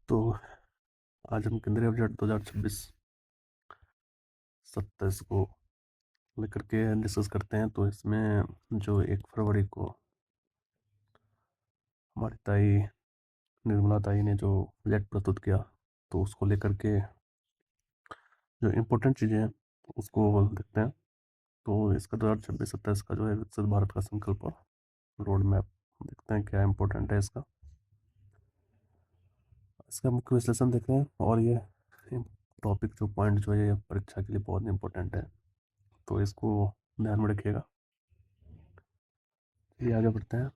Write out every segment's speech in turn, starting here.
तो आज हम केंद्रीय बजट 2026-27 को लेकर के डिस्कस करते हैं। तो इसमें जो 1 फरवरी को हमारी ताई निर्मला ताई ने जो बजट प्रस्तुत किया, तो उसको लेकर के जो इम्पोर्टेंट चीज़ें हैं उसको देखते हैं। तो इसका 2026-27 का जो है विकसित भारत का संकल्प और रोड मैप देखते हैं, क्या इम्पोर्टेंट है इसका इसका मुख्य विश्लेषण देखते हैं। और ये टॉपिक जो पॉइंट जो है ये परीक्षा के लिए बहुत इंपॉर्टेंट है, तो इसको ध्यान में रखिएगा। ये आगे बढ़ते हैं।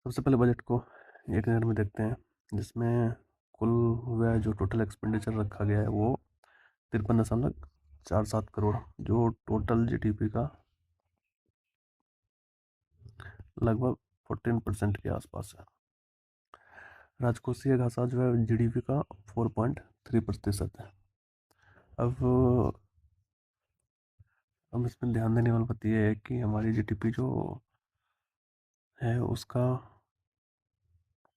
सबसे पहले बजट को एक नज़र में देखते हैं, जिसमें कुल व्यय जो टोटल एक्सपेंडिचर रखा गया है वो 53.47 करोड़, जो टोटल जीडीपी का लगभग 14% के आसपास है। राजकोषीय घाटा जो है जीडीपी का 4.3% है। अब हम इसमें ध्यान देने वाली बात यह है कि हमारी जीडीपी जो है उसका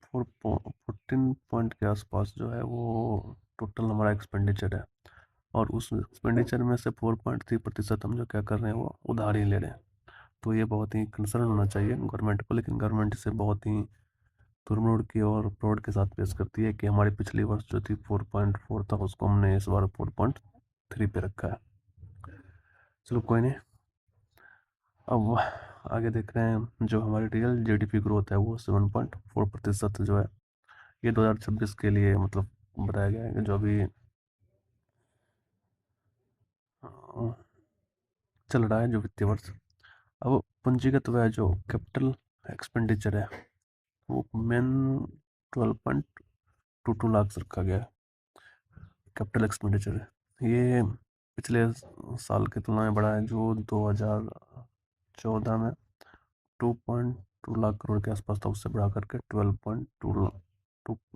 14 पॉइंट के आसपास जो है वो टोटल हमारा एक्सपेंडिचर है, और उस एक्सपेंडिचर में से 4.3% हम जो क्या कर रहे हैं वो उधार ही ले रहे हैं। तो ये बहुत ही कंसर्न होना चाहिए गवर्नमेंट को, लेकिन गवर्नमेंट इसे बहुत ही तुरमुड़ की और प्राउड के साथ पेश करती है कि हमारी पिछली वर्ष जो थी 4.4 था, उसको हमने इस बार 4.3 पे रखा है। चलो कोई नहीं। अब आगे देख रहे हैं, जो हमारी रियल जीडीपी ग्रोथ है वो 7.4% जो है ये 2026 के लिए मतलब बताया गया है कि जो अभी चल रहा है जो वित्तीय वर्ष। अब पूंजीगत व्यय जो कैपिटल एक्सपेंडिचर है वो मेन 12.22 लाख रखा गया है। कैपिटल एक्सपेंडिचर है ये पिछले साल की तुलना में बढ़ा है, जो 2014 में 2.2 लाख करोड़ के आसपास था, उससे बढ़ा करके 12.2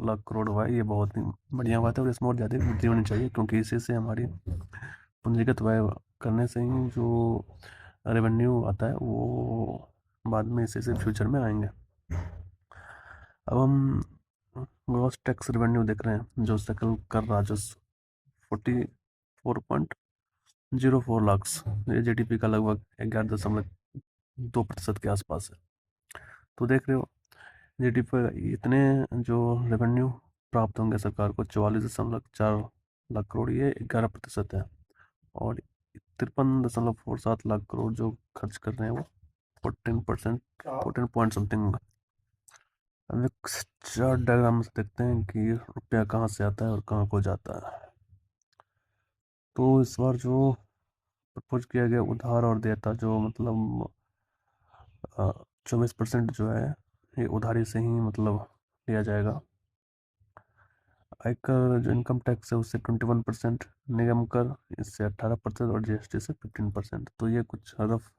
लाख करोड़ हुआ है। ये बहुत ही बढ़िया बात है और इसमें और ज़्यादा वृद्धि होनी चाहिए, क्योंकि इसी से हमारी पूंजीगत व्यय करने से ही जो रेवेन्यू आता है वो बाद में इसी से फ्यूचर में आएंगे। अब हम ग्रॉस टैक्स रेवेन्यू देख रहे हैं, जो सकल कर राजस्व 44.04 लाख, ये जीडीपी का लगभग 11.2% के आसपास है। तो देख रहे हो जीडीपी इतने जो रेवेन्यू प्राप्त होंगे सरकार को 44.4 लाख करोड़, ये 11% है। और 53.47 लाख करोड़ जो खर्च कर रहे हैं वो 14%, 14 पॉइंट समथिंग। अब एक चार्ट डायग्राम से देखते हैं कि रुपया कहाँ से आता है और कहाँ को जाता है। तो इस बार जो प्रपोज किया गया उधार और देयता जो मतलब 24% जो है ये उधारी से ही मतलब लिया जाएगा। आयकर जो इनकम टैक्स है उससे 21%, निगम कर इससे 18% और जीएसटी से 15%। तो ये कुछ रफ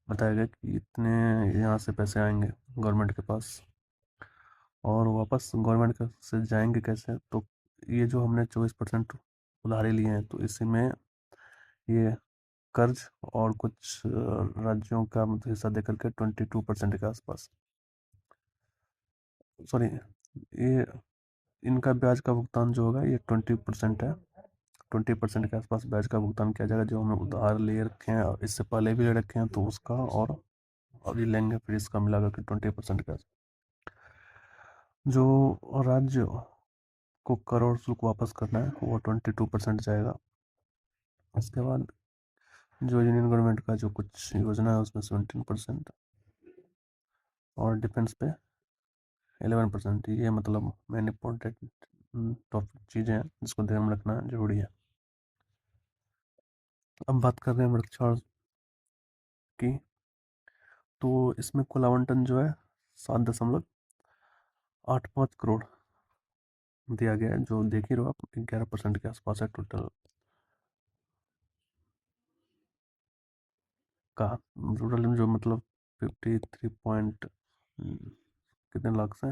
बताया गया कि इतने यहाँ से पैसे आएंगे गवर्नमेंट के पास, और वापस गवर्नमेंट से जाएंगे कैसे। तो ये जो हमने 24% उधारी लिए हैं, तो इसी में ये कर्ज और कुछ राज्यों का मतलब हिस्सा देकर के 22% के आसपास, सॉरी, ये इनका ब्याज का भुगतान जो होगा ये 20% है। 20% के आसपास ब्याज का भुगतान किया जाएगा, जो हमें उधार ले रखे हैं और इससे पहले भी ले रखे हैं तो उसका, और अभी लेंगे फिर इसका मिला करके 20% का। जो राज्य को कर और शुल्क वापस करना है वो 22% जाएगा। उसके बाद जो यूनियन गवर्नमेंट का जो कुछ योजना है उसमें 17%, और डिफेंस पे 11%। ये मतलब मेन इम्पोर्टेंट टॉपिक चीज़ें हैं जिसको ध्यान में रखना जरूरी है। अब बात कर रहे हैं वृक्षारोपण की। तो इसमें कुल आवंटन जो है 7.85 करोड़ दिया गया है, जो देख ही रहो आप 11% के आसपास है टोटल का। टोटल जो मतलब 53 पॉइंट कितने लाख से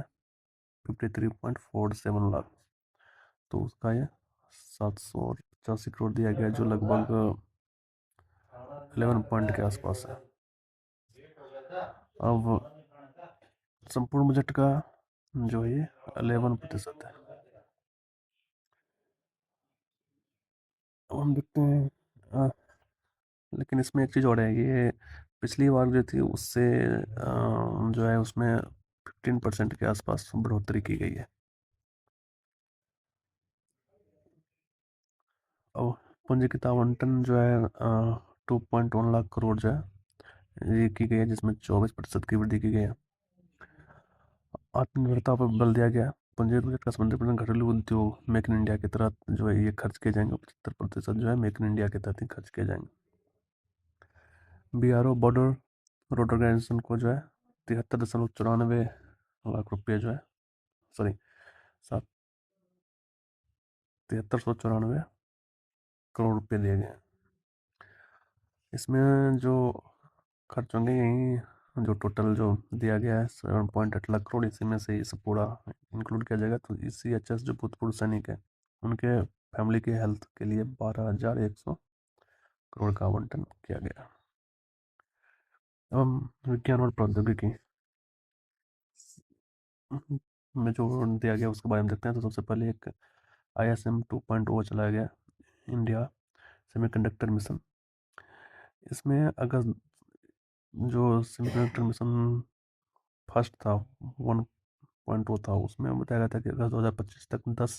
53.47 लाख, तो उसका ये 785 करोड़ दिया गया, जो लगभग 11 पॉइंट के आसपास है। अब संपूर्ण बजट का जो है 11% है। अब हम देखते हैं लेकिन इसमें एक चीज़ और है, ये पिछली बार जो थी उससे जो है उसमें 15% के आसपास बढ़ोतरी की गई है। अब पूंजीगत आवंटन जो है 2.1 लाख करोड़ जो है ये की गई है, जिसमें 24% की वृद्धि की गई है। आत्मनिर्भरता पर बल दिया गया है। पंजीकृत बजट का 70% घरेलू उद्योग मेक इन इंडिया के तहत जो है ये खर्च किए जाएंगे, 75% जो है मेक इन इंडिया के तहत ही खर्च किए जाएंगे। BRO बॉर्डर रोड ऑर्गेनाइजेशन को जो है 73.94 लाख रुपये जो है, सॉरी, सात 7394 करोड़ रुपये दिए गए हैं। इसमें जो खर्च होंगे यही जो टोटल जो दिया गया है 7.8 लाख करोड़, इसी में से इसे पूरा इंक्लूड किया जाएगा। तो ECHS जो भूतपूर्व सैनिक है उनके फैमिली के हेल्थ के लिए 12,100 करोड़ का आवंटन किया गया। एवं विज्ञान और प्रौद्योगिकी में जो दिया गया उसके बारे में देखते हैं। तो सबसे पहले एक ISM 2.0 चलाया गया, इंडिया सेमीकंडक्टर मिशन। इसमें अगस्त जो सेमीकंडक्टर मिशन फर्स्ट था 1.0 था, उसमें बताया गया था कि अगस्त 2025 तक 10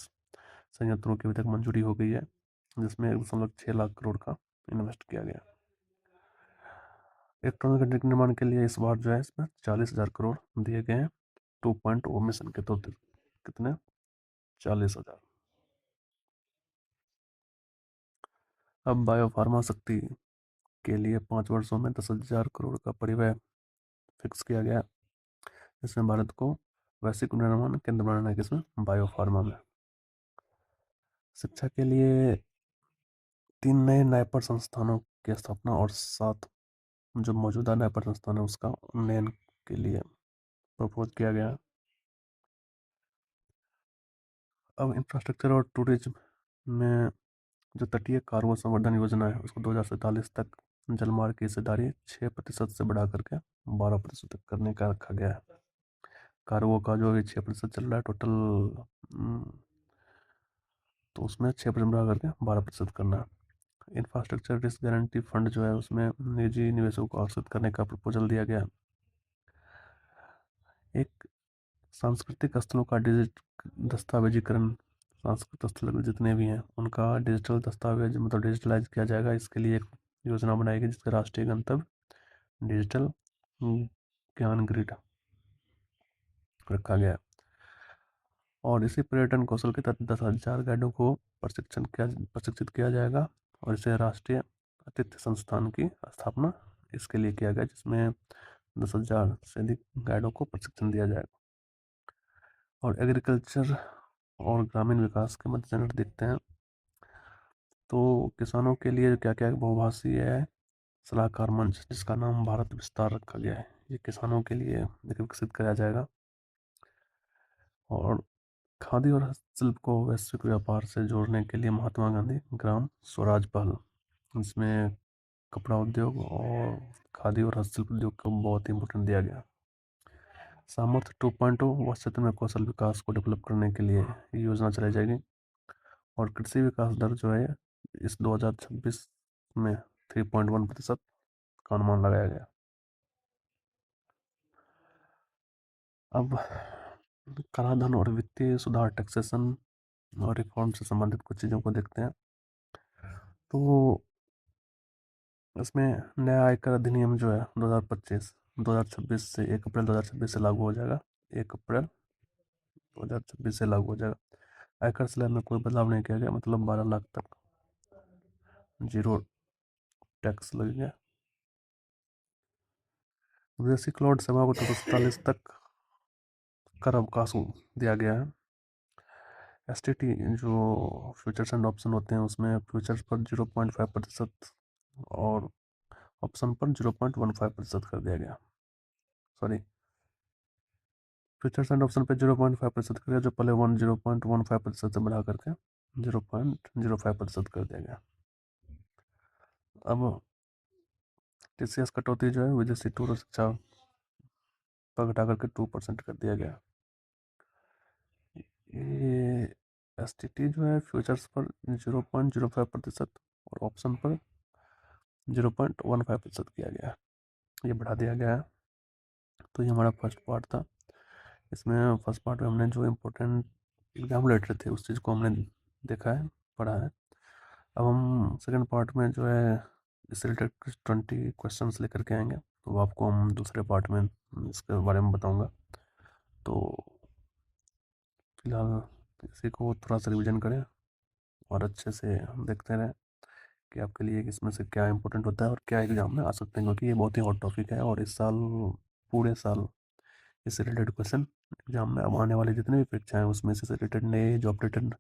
संयंत्रों की अभी तक मंजूरी हो गई है, जिसमें 1.6 लाख करोड़ का इन्वेस्ट किया गया। इलेक्ट्रॉनिक गणतंत्र निर्माण के लिए इस बार जो है इसमें 40,000 करोड़ दिए गए हैं 2.0 मिशन के तौर पर। कितने? 40,000। अब बायोफार्मा शक्ति के लिए 5 वर्षों में 10,000 करोड़ का परिव्यय फिक्स किया गया। इसमें भारत को वैश्विक निर्माण केंद्र बनाना है, किसमें? बायोफार्मा में। शिक्षा के लिए 3 नए नाइपर संस्थानों की स्थापना और 7 जो मौजूदा नाइपर संस्थान है उसका उन्नयन के लिए प्रपोज किया गया। अब इंफ्रास्ट्रक्चर और टूरिज्म में जो तटीय कार्गो संवर्धन योजना है उसको 2047 तक जलमार्ग की हिस्सेदारी 6% से बढ़ा करके 12% तक करने का रखा गया है। कार्गो का जो भी 6% चल रहा है टोटल, तो उसमें 6% बढ़ा करके 12% करना है। इंफ्रास्ट्रक्चर रिस्क गारंटी फंड जो है उसमें निजी निवेशकों को आकर्षित करने का प्रपोजल दिया गया। एक सांस्कृतिक स्थलों का डिजिट दस्तावेजीकरण, सांस्कृतिक स्थल जितने भी हैं उनका डिजिटल दस्तावेज मतलब डिजिटलाइज किया जाएगा। इसके लिए एक योजना बनाई गई जिसका राष्ट्रीय गंतव्य डिजिटल ज्ञान ग्रिड रखा गया। और इसी पर्यटन कौशल के तहत 10,000 गाइडों को प्रशिक्षित किया जाएगा। और इसे राष्ट्रीय आतिथ्य संस्थान की स्थापना इसके लिए किया गया, जिसमें 10,000 से अधिक गाइडों को प्रशिक्षण दिया जाएगा। और एग्रीकल्चर और ग्रामीण विकास के मद्देनजर देखते हैं तो किसानों के लिए क्या क्या बहुभाषीय है सलाहकार मंच, जिसका नाम भारत विस्तार रखा गया है, ये किसानों के लिए विकसित कराया जाएगा। और खादी और हस्तशिल्प को वैश्विक व्यापार से जोड़ने के लिए महात्मा गांधी ग्राम स्वराज पहल, इसमें कपड़ा उद्योग और खादी और हस्तशिल्प उद्योग को बहुत ही इम्पोर्टेंट दिया गया। सामर्थ्य 2.0 व क्षेत्र में कौशल विकास को डेवलप करने के लिए ये योजना चलाई जाएगी। और कृषि विकास दर जो है इस 2026 में 3.1% का अनुमान लगाया गया। अब कराधान और वित्तीय सुधार टैक्सेशन और रिफॉर्म से संबंधित कुछ चीज़ों को देखते हैं। तो इसमें नया आयकर अधिनियम जो है 2026 से 1 अप्रैल 2026 से लागू हो जाएगा। 1 अप्रैल 2026 से लागू हो जाएगा। आयकर स्लैब में कोई बदलाव नहीं किया गया, मतलब 12 लाख तक जीरो टैक्स लगेगा। विदेशी क्लाउड सेवा को 2047 तक कर अवकाश दिया गया है। STT जो फ्यूचर्स एंड ऑप्शन होते हैं उसमें फ्यूचर्स पर 0.5% और ऑप्शन पर 0.15% कर दिया गया। सॉरी, फ्यूचर्स एंड ऑप्शन पे 0.5% कर दिया, जो पहले 0.15% से बढ़ा करके 0.05% कर दिया गया। अब TCS कटौती जो है विदेशी टूर शिक्षा पर घटा करके 2% कर दिया गया। ये एस जो है फ्यूचर्स पर 0.05% और ऑप्शन पर 0.15% किया गया है, ये बढ़ा दिया गया है। तो ये हमारा फर्स्ट पार्ट था। इसमें फर्स्ट पार्ट में हमने जो इम्पोर्टेंट एग्जाम रिलेटेड थे उस चीज़ को हमने देखा है, पढ़ा है। अब हम सेकंड पार्ट में जो है इससे रिलेटेड 20 क्वेश्चंस लेकर के आएंगे, तो वो आपको हम दूसरे पार्ट में इसके बारे में बताऊंगा। तो फिलहाल इसी को थोड़ा सा रिविजन करें और अच्छे से हम देखते रहें कि आपके लिए इसमें से क्या इंपॉर्टेंट होता है और क्या एग्जाम में आ सकते हैं, क्योंकि ये बहुत ही हॉट टॉपिक है और इस साल पूरे साल इससे रिलेटेड क्वेश्चन एग्जाम में अब आने वाले जितने भी परीक्षाएं हैं उसमें से रिलेटेड नए जो अपडेटेड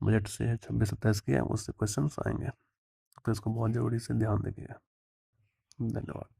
बजट से 26-27 की है उससे क्वेश्चन आएंगे। तो इसको बहुत ज़रूरी से ध्यान देखिएगा। धन्यवाद।